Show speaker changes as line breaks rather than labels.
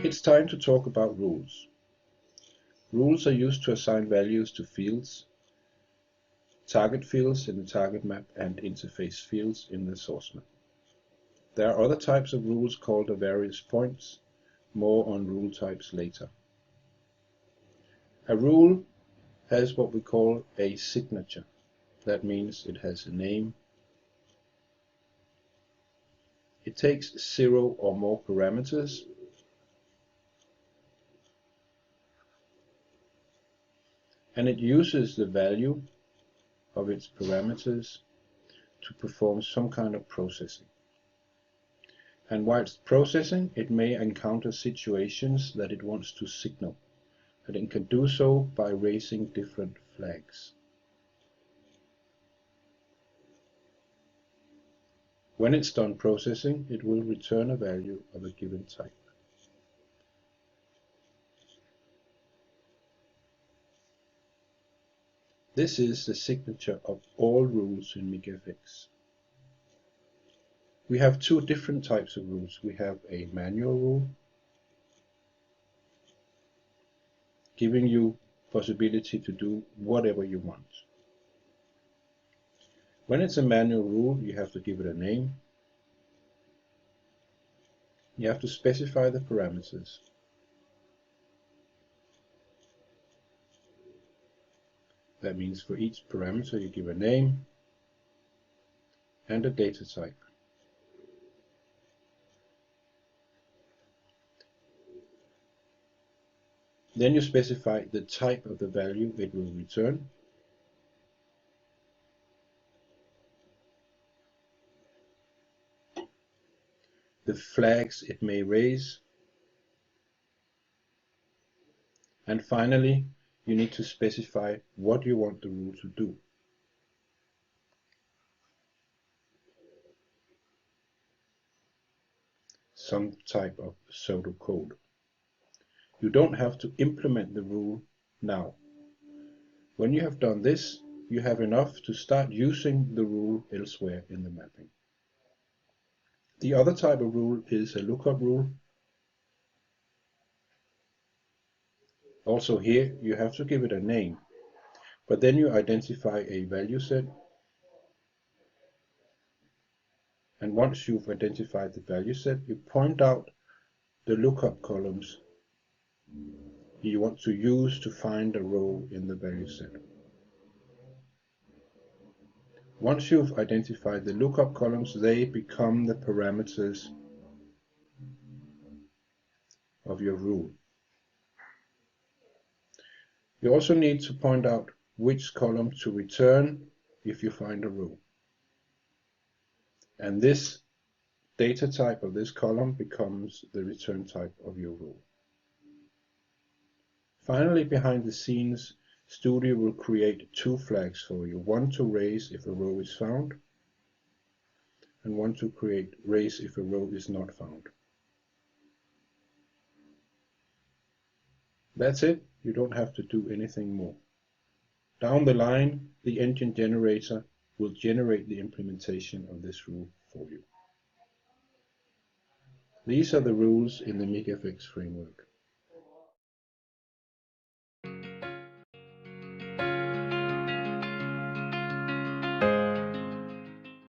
It's time to talk about rules. Rules are used to assign values to fields, target fields in the target map and interface fields in the source map. There are other types of rules called various points, more on rule types later. A rule has what we call a signature. That means it has a name. It takes 0 or more parameters and it uses the value of its parameters to perform some kind of processing. And whilst processing, it may encounter situations that it wants to signal, and it can do so by raising different flags. When it's done processing, it will return a value of a given type. This is the signature of all rules in MiGFX. We have two different types of rules. We have a manual rule, giving you possibility to do whatever you want. When it's a manual rule, you have to give it a name. You have to specify the parameters. That means for each parameter you give a name and a data type. Then you specify the type of the value it will return. The flags it may raise. And finally, you need to specify what you want the rule to do. Some type of pseudocode. You don't have to implement the rule now. When you have done this, you have enough to start using the rule elsewhere in the mapping. The other type of rule is a lookup rule. Also here, you have to give it a name, but then you identify a value set. And once you've identified the value set, you point out the lookup columns you want to use to find a row in the value set. Once you've identified the lookup columns, they become the parameters of your rule. You also need to point out which column to return if you find a row. And this data type of this column becomes the return type of your rule. Finally, behind the scenes, Studio will create two flags for you. One to raise if a row is found, and one to raise if a row is not found. That's it. You don't have to do anything more. Down the line, the engine generator will generate the implementation of this rule for you. These are the rules in the MiGFX framework.